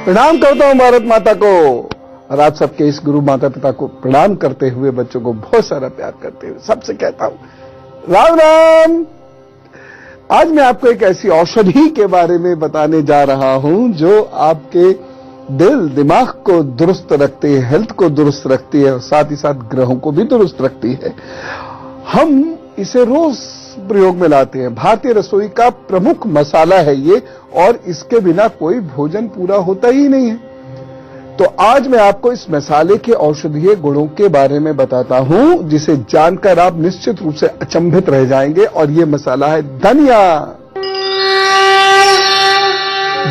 प्रणाम करता हूं भारत माता को और आप सबके इस गुरु माता पिता को प्रणाम करते हुए बच्चों को बहुत सारा प्यार करते हुए सबसे कहता हूं राम राम। आज मैं आपको एक ऐसी औषधि के बारे में बताने जा रहा हूं जो आपके दिल दिमाग को दुरुस्त रखती है, हेल्थ को दुरुस्त रखती है और साथ ही साथ ग्रहों को भी दुरुस्त रखती है। हम इसे रोज प्रयोग में लाते हैं। भारतीय रसोई का प्रमुख मसाला है ये और इसके बिना कोई भोजन पूरा होता ही नहीं है। तो आज मैं आपको इस मसाले के औषधीय गुणों के बारे में बताता हूं जिसे जानकर आप निश्चित रूप से अचंभित रह जाएंगे। और ये मसाला है धनिया।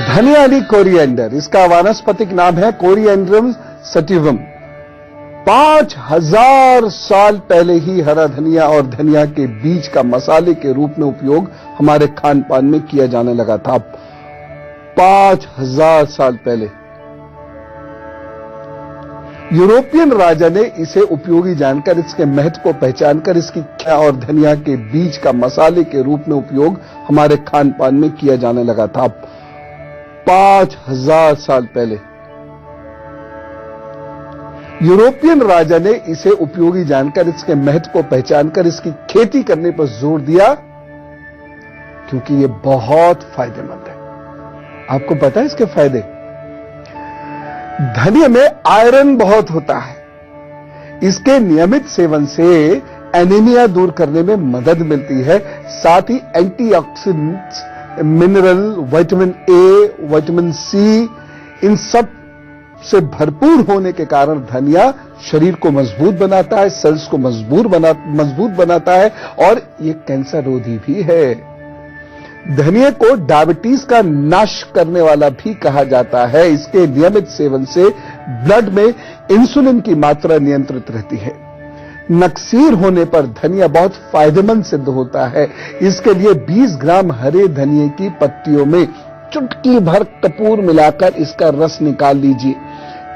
धनिया यानी कोरिएंडर, इसका वानस्पतिक नाम है कोरिएंड्रम सटिवम। 5000 साल पहले ही हरा धनिया और धनिया के बीज का मसाले के रूप में उपयोग हमारे खान पान में किया जाने लगा था। 5000 साल पहले यूरोपियन राजा ने इसे उपयोगी जानकर, इसके महत्व को पहचानकर इसकी क्या और धनिया के बीज का मसाले के रूप में उपयोग हमारे खान पान में किया जाने लगा था। 5000 साल पहले यूरोपियन राजा ने इसे उपयोगी जानकर, इसके महत्व को पहचानकर इसकी खेती करने पर जोर दिया क्योंकि ये बहुत फायदेमंद है। आपको पता है इसके फायदे? धनिया में आयरन बहुत होता है। इसके नियमित सेवन से एनीमिया दूर करने में मदद मिलती है। साथ ही antioxidants, mineral, vitamin A, vitamin C, इन सब से भरपूर होने के कारण धनिया शरीर को मजबूत बनाता है, सेल्स को मजबूत बनाता है और ये कैंसर रोधी भी है। धनिया को डायबिटीज का नाश करने वाला भी कहा जाता है। इसके नियमित सेवन से ब्लड में इंसुलिन की मात्रा नियंत्रित रहती है। नक्सीर होने पर धनिया बहुत फायदेमंद सिद्ध होता है। इसके लिए 20 ग्राम हरे धनिये की पत्तियों में चुटकी भर कपूर मिलाकर इसका रस निकाल लीजिए।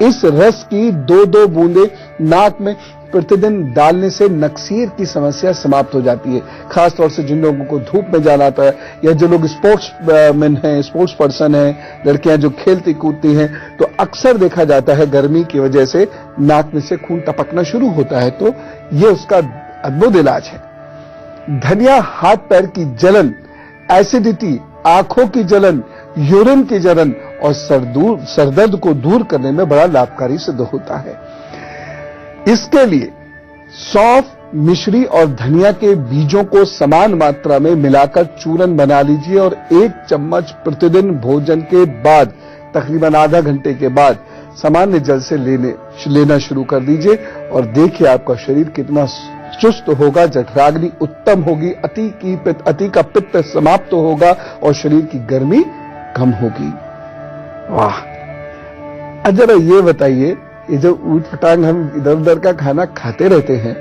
इस रस की 2-2 बूंदे नाक में प्रतिदिन डालने से नक्सीर की समस्या समाप्त हो जाती है। खासतौर से जिन लोगों को धूप में जाना आता है या जो लोग स्पोर्ट्स मैन हैं, स्पोर्ट्स पर्सन हैं, लड़कियां जो खेलती कूदती हैं, तो अक्सर देखा जाता है गर्मी की वजह से नाक में से खून टपकना शुरू होता है। तो ये उसका अद्भुत इलाज है। धनिया हाथ पैर की जलन, एसिडिटी, आंखों की जलन, यूरिन की जलन और सरदर्द को दूर करने में बड़ा लाभकारी सिद्ध होता है। इसके लिए सौंफ, मिश्री और धनिया के बीजों को समान मात्रा में मिलाकर चूरन बना लीजिए और 1 चम्मच प्रतिदिन भोजन के बाद तकरीबन आधा घंटे के बाद सामान्य जल से लेना शुरू कर दीजिए और देखिए आपका शरीर कितना चुस्त होगा, जठराग्नि उत्तम होगी, अति का पित्त समाप्त होगा और शरीर की गर्मी कम होगी। वाह! जरा ये बताइए, ये जो ऊट पटांग हम इधर उधर का खाना खाते रहते हैं,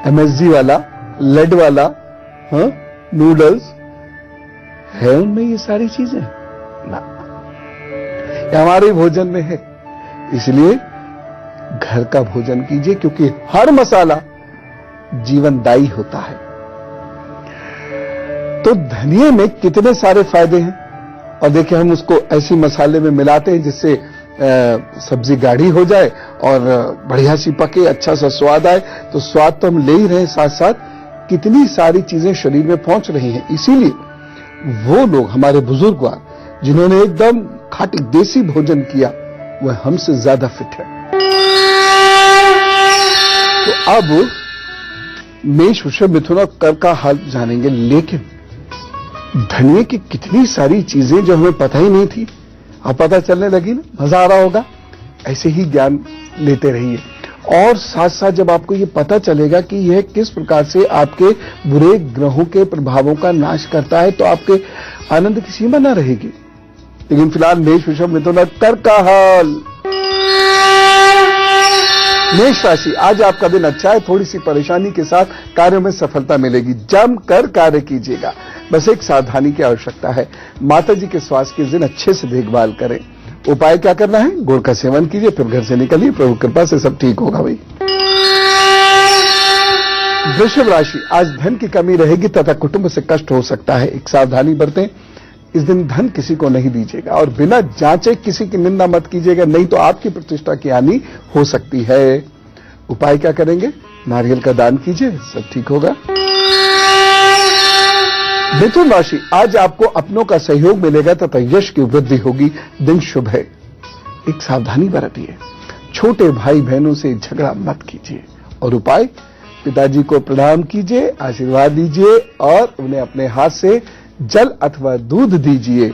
MSG वाला, लेड वाला, नूडल्स, है उनमें ये सारी चीजें? ना, ये हमारे भोजन में है। इसलिए घर का भोजन कीजिए क्योंकि हर मसाला जीवनदायी होता है। तो धनिये में कितने सारे फायदे हैं और देखिए हम उसको ऐसी मसाले में मिलाते हैं जिससे सब्जी गाढ़ी हो जाए और बढ़िया सी पके, अच्छा सा स्वाद आए। तो स्वाद तो हम ले ही रहे हैं, साथ साथ कितनी सारी चीजें शरीर में पहुंच रही हैं। इसीलिए वो लोग, हमारे बुजुर्गवान, जिन्होंने एकदम खाटी देसी भोजन किया, वह हमसे ज्यादा फिट है। तो अब मेष, वृषभ, मिथुन और कर्क का हाल जानेंगे, लेकिन धनिये की कितनी सारी चीजें जो हमें पता ही नहीं थी, अब पता चलने लगी ना, मजा आ रहा होगा। ऐसे ही ज्ञान लेते रहिए और साथ साथ जब आपको ये पता चलेगा कि यह किस प्रकार से आपके बुरे ग्रहों के प्रभावों का नाश करता है, तो आपके आनंद की सीमा ना रहेगी। लेकिन फिलहाल मेष, वृषभ, मिथुन और कर्क का हाल। मेष राशि, आज आपका दिन अच्छा है। थोड़ी सी परेशानी के साथ कार्यों में सफलता मिलेगी। जमकर कार्य कीजिएगा, बस एक सावधानी की आवश्यकता है। माता जी के स्वास्थ्य के दिन अच्छे से देखभाल करें। उपाय क्या करना है? गुड़ का सेवन कीजिए, फिर घर से निकलिए, प्रभु कृपा से सब ठीक होगा भाई। वृषभ राशि, आज धन की कमी रहेगी तथा कुटुंब से कष्ट हो सकता है, एक सावधानी बरतें। इस दिन धन किसी को नहीं दीजिएगा और बिना जांचे किसी की निंदा मत कीजिएगा, नहीं तो आपकी प्रतिष्ठा की हानि हो सकती है। उपाय क्या करेंगे? नारियल का दान कीजिए, सब ठीक होगा। मिथुन राशि, आज आपको अपनों का सहयोग मिलेगा तथा यश की वृद्धि होगी। दिन शुभ है। एक सावधानी बरतिए, छोटे भाई बहनों से झगड़ा मत कीजिए। और उपाय, पिताजी को प्रणाम कीजिए, आशीर्वाद दीजिए और उन्हें अपने हाथ से जल अथवा दूध दीजिए,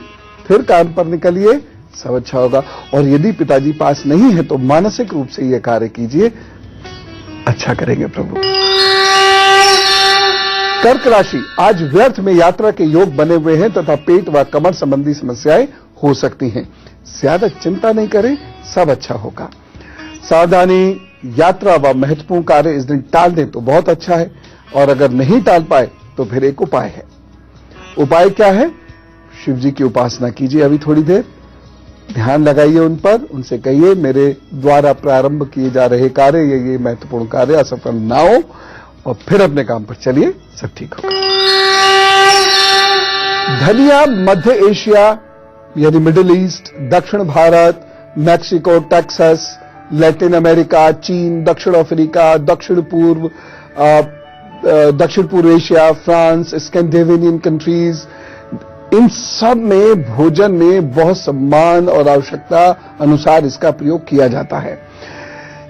फिर काम पर निकलिए, सब अच्छा होगा। और यदि पिताजी पास नहीं है तो मानसिक रूप से यह कार्य कीजिए, अच्छा करेंगे प्रभु। कर्क राशि, आज व्यर्थ में यात्रा के योग बने हुए हैं तथा पेट व कमर संबंधी समस्याएं हो सकती हैं। ज्यादा चिंता नहीं करें, सब अच्छा होगा। सावधानी, यात्रा व महत्वपूर्ण कार्य इस दिन टाल दें तो बहुत अच्छा है, और अगर नहीं टाल पाए तो फिर एक उपाय है। उपाय क्या है? शिव जी की उपासना कीजिए, अभी थोड़ी देर ध्यान लगाइए उन पर, उनसे कहिए मेरे द्वारा प्रारंभ किए जा रहे कार्य ये महत्वपूर्ण कार्य असफल ना हो, और फिर अपने काम पर चलिए, सब ठीक होगा। धनिया मध्य एशिया यानी मिडिल ईस्ट, दक्षिण Bharat, Mexico, Texas, Latin America, चीन, दक्षिण अफ्रीका, दक्षिण पूर्व एशिया, फ्रांस, स्कैंडिनेवियन कंट्रीज, इन सब में भोजन में बहुत सम्मान और आवश्यकता अनुसार इसका प्रयोग किया जाता है।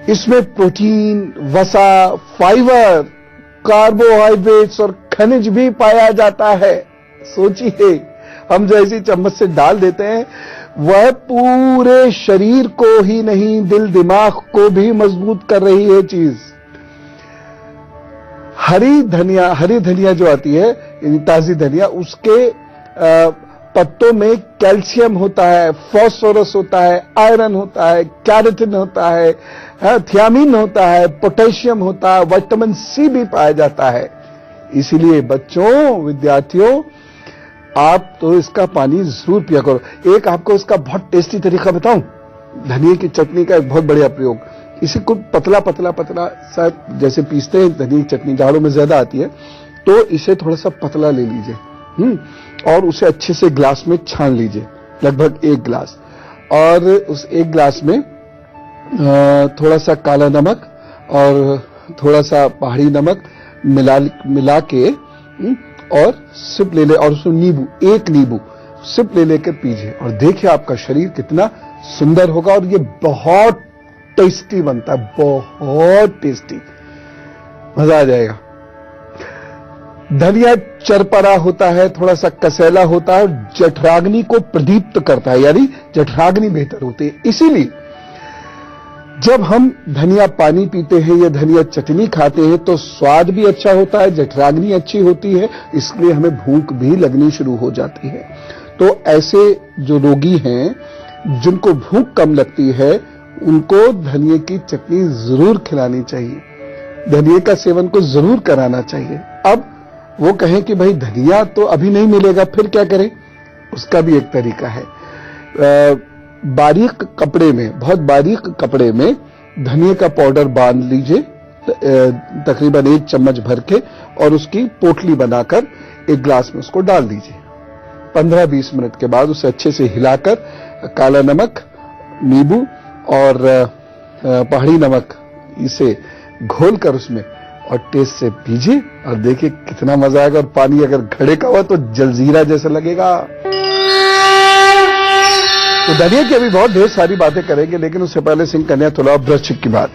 इसमें प्रोटीन, वसा, फाइबर, कार्बोहाइड्रेट्स और खनिज भी पाया जाता है। सोचिए, हम जो ऐसी चम्मच से डाल देते हैं वह पूरे शरीर को ही नहीं, दिल दिमाग को भी मजबूत कर रही है चीज। हरी धनिया जो आती है, यानी ताजी धनिया, उसके पत्तों में कैल्शियम होता है, फास्फोरस होता है, आयरन होता है, कैरोटीन होता है, थियामिन होता है, पोटेशियम होता है, विटामिन सी भी पाया जाता है। इसीलिए बच्चों, विद्यार्थियों, आप तो इसका पानी जरूर पिया करो। एक आपको इसका बहुत टेस्टी तरीका बताऊं, धनिया की चटनी का एक बहुत बढ़िया प्रयोग। इसी को पतला सा जैसे पीसते हैं, धनिया की चटनी जाड़ों में ज्यादा आती है, तो इसे थोड़ा सा पतला ले लीजिए और उसे अच्छे से ग्लास में छान लीजिए, लगभग 1 गिलास, और उस 1 गिलास में थोड़ा सा काला नमक और थोड़ा सा पहाड़ी नमक मिला के और सिप ले ले, और उसमें नींबू, 1 नींबू सिप ले लेकर पीजिए, और देखिए आपका शरीर कितना सुंदर होगा। और ये बहुत टेस्टी बनता है, बहुत टेस्टी, मजा आ जाएगा। धनिया चरपरा होता है, थोड़ा सा कसैला होता है, जठराग्नि को प्रदीप्त करता है, यानी जठराग्नि बेहतर होती है। इसीलिए जब हम धनिया पानी पीते हैं या धनिया चटनी खाते हैं तो स्वाद भी अच्छा होता है, जठराग्नि अच्छी होती है, इसलिए हमें भूख भी लगनी शुरू हो जाती है। तो ऐसे जो रोगी हैं जिनको भूख कम लगती है, उनको धनिया की चटनी जरूर खिलानी चाहिए, धनिया का सेवन को जरूर कराना चाहिए। अब वो कहें कि भाई धनिया तो अभी नहीं मिलेगा, फिर क्या करें? उसका भी एक तरीका है। बारीक कपड़े में, बहुत बारीक कपड़े में धनिया का पाउडर बांध लीजिए, तकरीबन 1 चम्मच भर के, और उसकी पोटली बनाकर 1 गिलास में उसको डाल दीजिए। 15-20 मिनट के बाद उसे अच्छे से हिलाकर काला नमक, नींबू और पहाड़ी नमक इसे घोलकर उसमें और टेस्ट से पीजिए, और देखिए कितना मजा आएगा। और पानी अगर घड़े का हुआ तो जलजीरा जैसा लगेगा। तो धनिया की अभी बहुत ढेर सारी बातें करेंगे, लेकिन उससे पहले सिंह, कन्या, तुला, वृश्चिक की बात।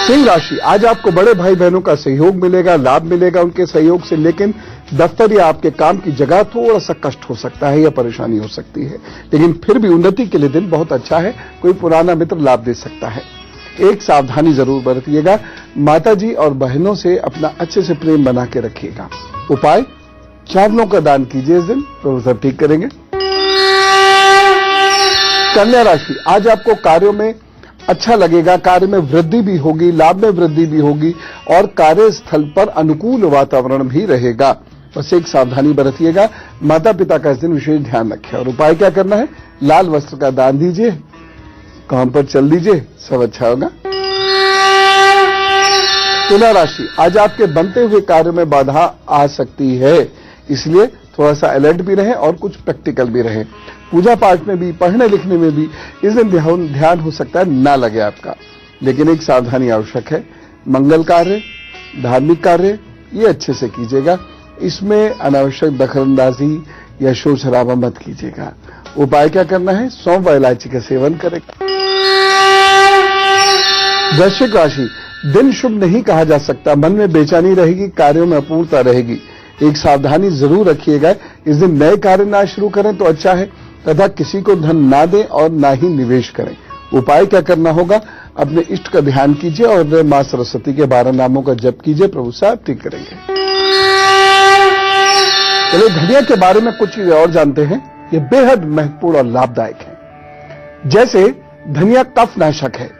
सिंह राशि, आज आपको बड़े भाई बहनों का सहयोग मिलेगा, लाभ मिलेगा उनके सहयोग से, लेकिन दफ्तर या आपके काम की जगह थोड़ा सा कष्ट हो सकता है या परेशानी हो सकती है, लेकिन फिर भी उन्नति के लिए दिन बहुत अच्छा है। कोई पुराना मित्र लाभ दे सकता है। एक सावधानी जरूर बरतिएगा, माताजी और बहनों से अपना अच्छे से प्रेम बना के रखिएगा। उपाय, चावलों का दान कीजिए इस दिन, तो सब ठीक करेंगे। कन्या राशि, आज आपको कार्यों में अच्छा लगेगा, कार्य में वृद्धि भी होगी, लाभ में वृद्धि भी होगी, और कार्यस्थल पर अनुकूल वातावरण भी रहेगा। बस एक सावधानी बरतिएगा, माता पिता का इस दिन विशेष ध्यान रखें। और उपाय क्या करना है? लाल वस्त्र का दान दीजिए, काम पर चल दीजिए, सब अच्छा होगा। तुला राशि, आज आपके बनते हुए कार्य में बाधा आ सकती है, इसलिए थोड़ा सा अलर्ट भी रहें और कुछ प्रैक्टिकल भी रहें। पूजा पाठ में भी, पढ़ने लिखने में भी इस दिन ध्यान हो सकता है ना लगे आपका, लेकिन एक सावधानी आवश्यक है। मंगल कार्य, धार्मिक कार्य ये अच्छे से कीजिएगा, इसमें अनावश्यक दखलंदाजी या शोर शराबा मत कीजिएगा। उपाय क्या करना है? सौंफ व इलायची का सेवन करें। वृश्चिक राशि, दिन शुभ नहीं कहा जा सकता, मन में बेचैनी रहेगी, कार्यों में अपूर्णता रहेगी। एक सावधानी जरूर रखिएगा, इस दिन नए कार्य ना शुरू करें तो अच्छा है, तथा किसी को धन ना दें और ना ही निवेश करें। उपाय क्या करना होगा? अपने इष्ट का ध्यान कीजिए और मां सरस्वती के 12 नामों का जप कीजिए, प्रभु साहब ठीक करेंगे। चलिए धनिया के बारे में कुछ चीजें और जानते हैं, ये बेहद महत्वपूर्ण और लाभदायक है। जैसे धनिया कफ नाशक है,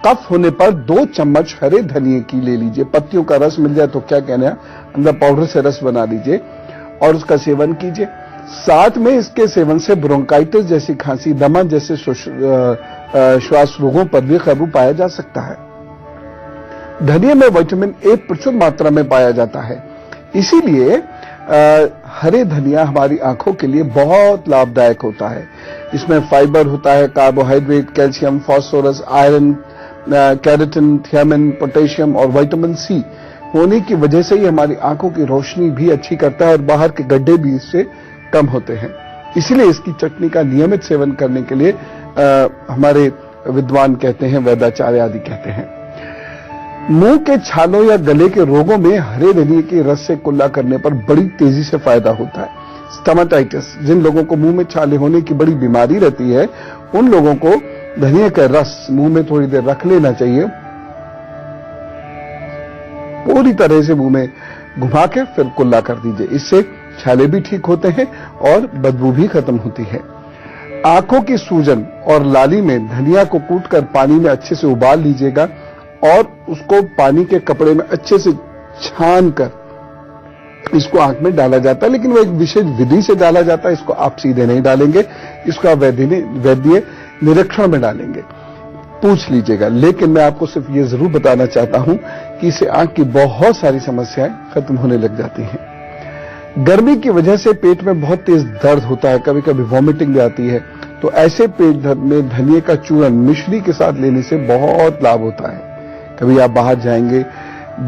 कफ होने पर 2 चम्मच हरे धनिए की ले लीजिए, पत्तियों का रस मिल जाए तो क्या कहना है, अंदर पाउडर से रस बना लीजिए और उसका सेवन कीजिए। साथ में इसके सेवन से ब्रोंकाइटिस जैसी खांसी, दमा जैसे श्वास रोगों पर भी काबू पाया जा सकता है। धनिया में विटामिन ए प्रचुर मात्रा में पाया जाता है, इसीलिए हरे धनिया हमारी आंखों के लिए बहुत लाभदायक होता है। इसमें फाइबर होता है, carbohydrate, calcium, phosphorus, iron, carotene, thiamine, potassium और विटामिन सी होने की वजह से ये हमारी आंखों की रोशनी भी अच्छी करता है और बाहर के गड्ढे भी इससे कम होते हैं। इसीलिए इसकी चटनी का नियमित सेवन करने के लिए हमारे विद्वान कहते हैं, वैद्याचार्य आदि कहते हैं। मुंह के छालों या गले के रोगों में हरे धनिए के रस से कुल्ला करने पर बड़ी तेजी से फायदा होता है। स्टमटाइटिस, जिन लोगों को मुंह में छाले होने की बड़ी बीमारी रहती है, उन लोगों को धनिया का रस मुंह में थोड़ी देर रख लेना चाहिए, पूरी तरह से मुंह में घुमा के फिर कुल्ला कर दीजिए। इससे छाले भी ठीक होते हैं और बदबू भी खत्म होती है। आंखों की सूजन और लाली में धनिया को कूटकर पानी में अच्छे से उबाल लीजिएगा और उसको पानी के कपड़े में अच्छे से छान कर इसको आंख में डाला जाता है, लेकिन वो एक विशेष विधि से डाला जाता है। इसको आप सीधे नहीं डालेंगे, इसको आप वैद्य निरीक्षण में डालेंगे, पूछ लीजिएगा। लेकिन मैं आपको सिर्फ ये जरूर बताना चाहता हूं कि इससे आंख की बहुत सारी समस्याएं खत्म होने लग जाती हैं। गर्मी की वजह से पेट में बहुत तेज दर्द होता है, कभी कभी वॉमिटिंग भी आती है, तो ऐसे पेट में धनिए का चूर्ण मिश्री के साथ लेने से बहुत लाभ होता है। कभी आप बाहर जाएंगे,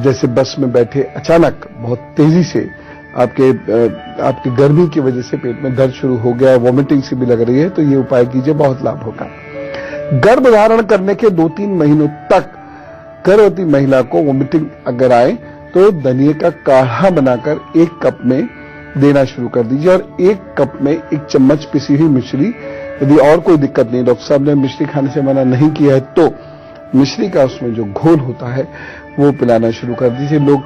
जैसे बस में बैठे, अचानक बहुत तेजी से आपके गर्मी की वजह से पेट में दर्द शुरू हो गया, वॉमिटिंग सी भी लग रही है, तो ये उपाय कीजिए, बहुत लाभ होगा। गर्भ धारण करने के 2-3 महीनों तक गर्भवती महिला को वॉमिटिंग अगर आए तो धनिए का काढ़ा बनाकर 1 कप में देना शुरू कर दीजिए और 1 कप में 1 चम्मच पिसी हुई मिश्री, यदि और कोई दिक्कत नहीं, डॉक्टर साहब ने मिश्री खाने से मना नहीं किया है, तो मिश्री का उसमें जो घोल होता है वो पिलाना शुरू कर दीजिए। लोग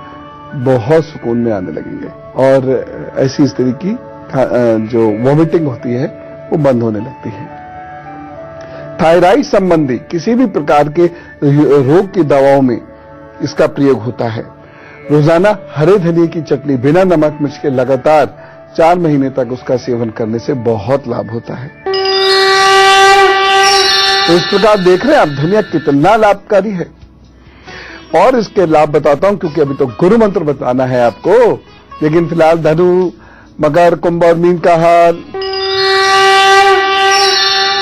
बहुत सुकून में आने लगेंगे और ऐसी स्थिति की जो वॉमिटिंग होती है वो बंद होने लगती है। थायराइड संबंधी किसी भी प्रकार के रोग की दवाओं में इसका प्रयोग होता है। रोजाना हरे धनिए की चटनी बिना नमक मिर्च के लगातार 4 महीने तक उसका सेवन करने से बहुत लाभ होता है। तो इस प्रकार देख रहे हैं आप धनिया कितना लाभकारी है, और इसके लाभ बताता हूं क्योंकि अभी तो गुरु मंत्र बताना है आपको। लेकिन फिलहाल धनु, मकर, कुंभ और मीन का हाल।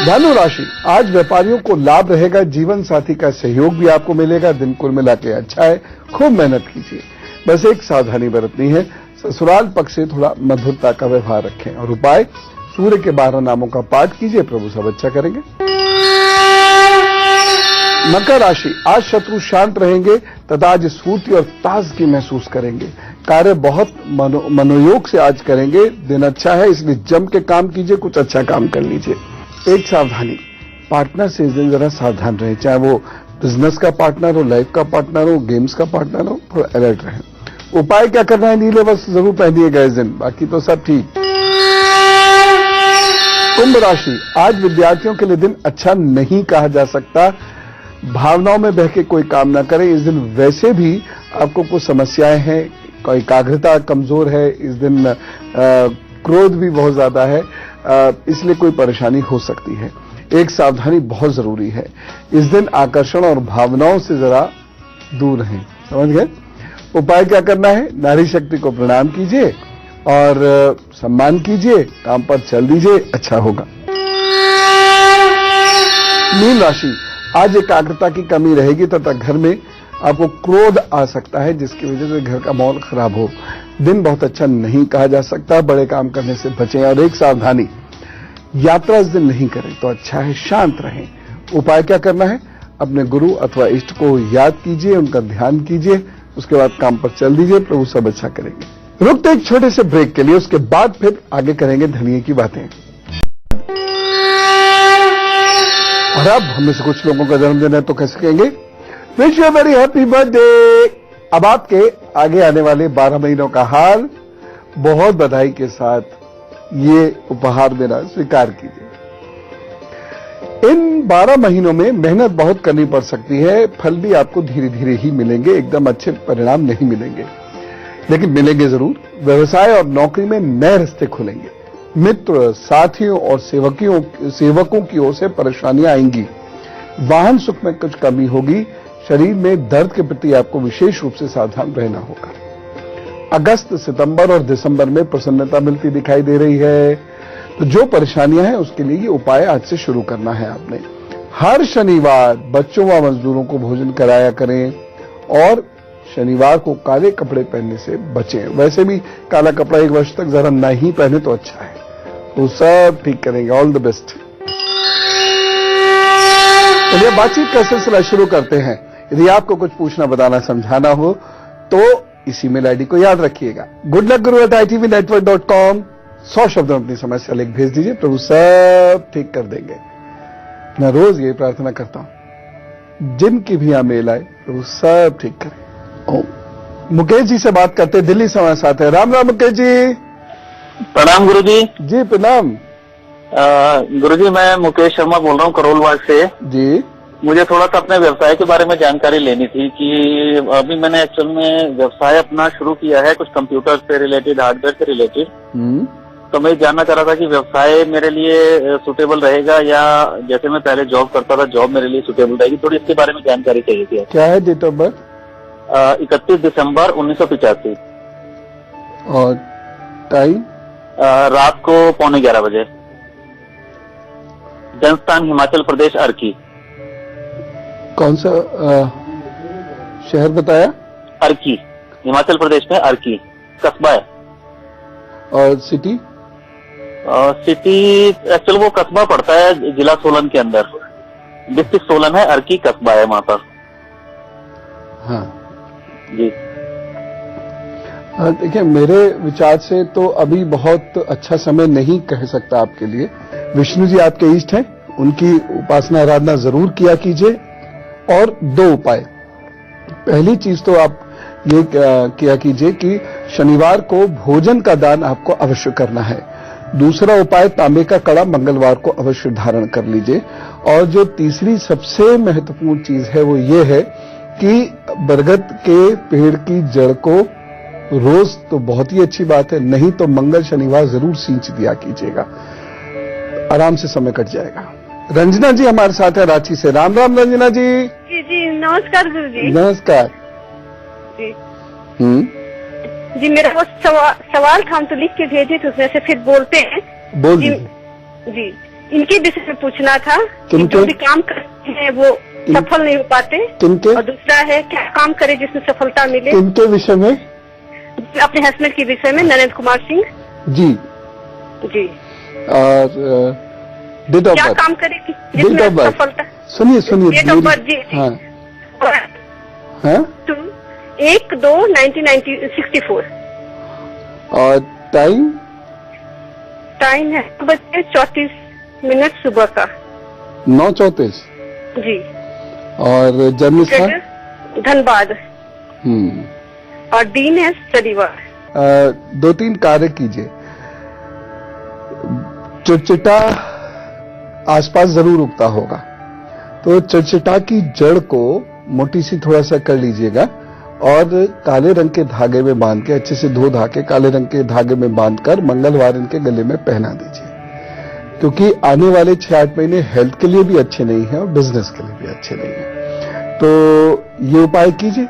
धनु राशि, आज व्यापारियों को लाभ रहेगा, जीवन साथी का सहयोग भी आपको मिलेगा, दिन कुल मिला के अच्छा है, खूब मेहनत कीजिए। बस एक सावधानी बरतनी है, ससुराल पक्ष से थोड़ा मधुरता का व्यवहार रखें। और उपाय, सूर्य के 12 नामों का पाठ कीजिए, प्रभु सब अच्छा करेंगे। मकर राशि, आज शत्रु शांत रहेंगे तथा आज स्फूर्ति और ताजगी महसूस करेंगे। कार्य बहुत मनोयोग से आज करेंगे, दिन अच्छा है, इसलिए जम के काम कीजिए, कुछ अच्छा काम कर लीजिए। एक सावधानी, पार्टनर से इस दिन जरा सावधान रहे, चाहे वो बिजनेस का पार्टनर हो, लाइफ का पार्टनर हो, गेम्स का पार्टनर हो, थोड़ा अलर्ट रहें। उपाय क्या करना है? नीले वस्त्र जरूर पहनिएगा इस दिन, बाकी तो सब ठीक। कुंभ राशि, आज विद्यार्थियों के लिए दिन अच्छा नहीं कहा जा सकता, भावनाओं में बह के कोई काम ना करें। इस दिन वैसे भी आपको कुछ समस्याएं हैं, कोई एकाग्रता कमजोर है, इस दिन क्रोध भी बहुत ज्यादा है, इसलिए कोई परेशानी हो सकती है। एक सावधानी बहुत जरूरी है, इस दिन आकर्षण और भावनाओं से जरा दूर रहें, समझ गए? उपाय क्या करना है? नारी शक्ति को प्रणाम कीजिए और सम्मान कीजिए, काम पर चल दीजिए, अच्छा होगा। मीन राशि, आज एकाग्रता की कमी रहेगी तथा घर में आपको क्रोध आ सकता है जिसकी वजह से घर का माहौल खराब हो। दिन बहुत अच्छा नहीं कहा जा सकता, बड़े काम करने से बचें। और एक सावधानी, यात्रा इस दिन नहीं करें तो अच्छा है, शांत रहें। उपाय क्या करना है, अपने गुरु अथवा इष्ट को याद कीजिए, उनका ध्यान कीजिए, उसके बाद काम पर चल दीजिए, प्रभु सब अच्छा करेंगे। रुकते एक छोटे से ब्रेक के लिए, उसके बाद फिर आगे करेंगे धनिये की बातें। और अब हमें से कुछ लोगों का जन्मदिन है तो कैसे कहेंगे, wish you very happy birthday. अब आपके आगे आने वाले 12 महीनों का हाल बहुत बधाई के साथ ये उपहार मेरा स्वीकार कीजिए। इन 12 महीनों में मेहनत बहुत करनी पड़ सकती है, फल भी आपको धीरे धीरे ही मिलेंगे, एकदम अच्छे परिणाम नहीं मिलेंगे, लेकिन मिलेंगे जरूर। व्यवसाय और नौकरी में नए रास्ते खुलेंगे। मित्र, साथियों और सेवकों की ओर से परेशानियां आएंगी। वाहन सुख में कुछ कमी होगी। शरीर में दर्द के प्रति आपको विशेष रूप से सावधान रहना होगा। अगस्त, सितंबर और दिसंबर में प्रसन्नता मिलती दिखाई दे रही है, तो जो परेशानियां हैं उसके लिए ये उपाय आज से शुरू करना है आपने। हर शनिवार बच्चों व मजदूरों को भोजन कराया करें और शनिवार को काले कपड़े पहनने से बचें। वैसे भी काला कपड़ा 1 वर्ष तक जरा नहीं पहने तो अच्छा है, तो सब ठीक करेंगे। All the best. चलिए बातचीत का सिलसिला शुरू करते हैं। यदि आपको कुछ पूछना, बताना, समझाना हो तो इसी मेल आईडी को याद रखिएगा, goodluckguru@itvnetwork.com। 100 शब्दों में अपनी समस्या लिख भेज दीजिए, प्रभु सब ठीक कर देंगे। मैं रोज ये प्रार्थना करता हूं, जिनकी भी यहां मेल आए प्रभु सब ठीक करें। मुकेश जी से बात करते, दिल्ली से हमारे साथ है। राम राम मुकेश जी। प्रणाम गुरुजी। जी प्रणाम। गुरुजी, मैं मुकेश शर्मा बोल रहा हूँ करोलबाग से। जी, मुझे थोड़ा सा अपने व्यवसाय के बारे में जानकारी लेनी थी कि अभी मैंने एक्चुअल में व्यवसाय अपना शुरू किया है, कुछ कंप्यूटर से रिलेटेड, हार्डवेयर से रिलेटेड। तो मैं जानना चाह रहा था कि व्यवसाय मेरे लिए सुटेबल रहेगा या जैसे मैं पहले जॉब करता था, जॉब मेरे लिए सुटेबल रहेगी, थोड़ी इसके बारे में जानकारी चाहिए थी। क्या है डेट ऑफ बर्थ? 31 दिसंबर 1985। और टाइम? रात को 11:15 बजे। जन्मस्थान हिमाचल प्रदेश, अर्की। कौन सा शहर बताया? अर्की, हिमाचल प्रदेश में अर्की कस्बा है। और सिटी? सिटी एक्चुअल वो कस्बा पड़ता है जिला सोलन के अंदर, डिस्ट्रिक्ट सोलन है, अर्की कस्बा है वहां पर। हाँ जी। देखिए, मेरे विचार से तो अभी बहुत अच्छा समय नहीं कह सकता आपके लिए। विष्णु जी आपके इष्ट हैं, उनकी उपासना आराधना जरूर किया कीजिए। और 2 उपाय, पहली चीज तो आप ये किया कीजिए कि शनिवार को भोजन का दान आपको अवश्य करना है। दूसरा उपाय, तांबे का कड़ा मंगलवार को अवश्य धारण कर लीजिए। और जो तीसरी सबसे महत्वपूर्ण चीज है वो ये है कि बरगद के पेड़ की जड़ को रोज तो बहुत ही अच्छी बात है, नहीं तो मंगल शनिवार जरूर सींच दिया कीजिएगा, आराम से समय कट जाएगा। रंजना जी हमारे साथ है रांची से। राम राम रंजना जी। जी जी, नमस्कार गुरु जी। नमस्कार जी। जी, मेरा वो सवाल था, हम तो लिख के भेजे थे, उसमें से फिर बोलते हैं। बोल जी, जी, इनके विषय में पूछना था कि किनके? जो भी काम करते हैं वो सफल नहीं हो पाते। किनके? और दूसरा है, क्या काम करे जिसमें सफलता मिले। किनके विषय में? अपने हस्बैंड के विषय में, नरेंद्र कुमार सिंह जी। जी। और डेट ऑफ क्या बर्थ? काम करे डेट ऑफ जिसमें बर्थ? सफलता। सुनिए सुनिए। डेट ऑफ बर्थ जी। हाँ हाँ। 1/2/1964। और टाइम? टाइम है 9:34 सुबह का। 9:34। जी। और जन्म स्थान? धनबाद। और दिन है शनिवार। 2-3 कार्य कीजिए। चिड़चिटा आसपास जरूर उगता होगा, तो चिड़चिटा की जड़ को मोटी सी थोड़ा सा कर लीजिएगा और काले रंग के धागे में बांध के, अच्छे से धो धा के काले रंग के धागे में बांधकर मंगलवार इनके गले में पहना दीजिए, क्योंकि आने वाले 6-8 महीने हेल्थ के लिए भी अच्छे नहीं है और बिजनेस के लिए भी अच्छे नहीं है। तो ये उपाय कीजिए,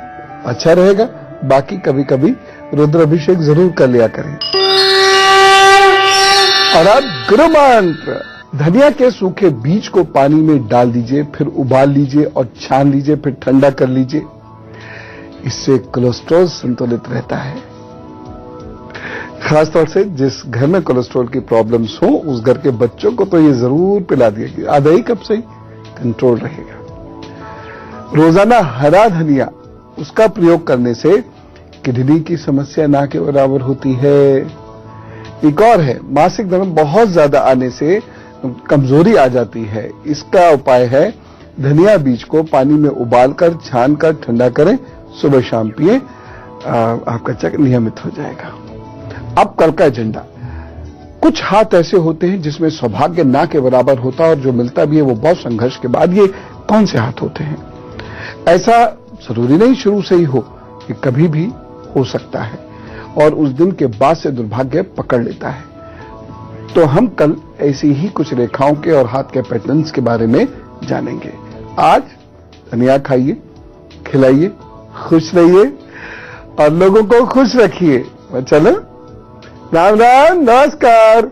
अच्छा रहेगा। बाकी कभी कभी रुद्राभिषेक जरूर कर लिया करें। और अब गुरु मंत्र। धनिया के सूखे बीज को पानी में डाल दीजिए, फिर उबाल लीजिए और छान लीजिए, फिर ठंडा कर लीजिए। इससे कोलेस्ट्रॉल संतुलित रहता है। खासतौर से जिस घर में कोलेस्ट्रॉल की प्रॉब्लम्स हो उस घर के बच्चों को तो ये जरूर पिला दिया, आधा ही कप से ही कंट्रोल रहेगा। रोजाना हरा धनिया उसका प्रयोग करने से किडनी की समस्या ना के बराबर होती है। एक और है, मासिक धर्म बहुत ज्यादा आने से कमजोरी आ जाती है। इसका उपाय है धनिया बीज को पानी में उबालकर छानकर ठंडा करें, सुबह शाम पिए, आपका चक्र नियमित हो जाएगा। अब कल का एजेंडा। कुछ हाथ ऐसे होते हैं जिसमें सौभाग्य ना के बराबर होता है और जो मिलता भी है वो बहुत संघर्ष के बाद। ये कौन से हाथ होते हैं? ऐसा जरूरी नहीं शुरू से ही हो, ये कभी भी हो सकता है और उस दिन के बाद से दुर्भाग्य पकड़ लेता है। तो हम कल ऐसी ही कुछ रेखाओं के और हाथ के पैटर्न्स के बारे में जानेंगे। आज धनिया खाइए, खिलाइए, खुश रहिए और लोगों को खुश रखिए। चलो, राम राम, नमस्कार।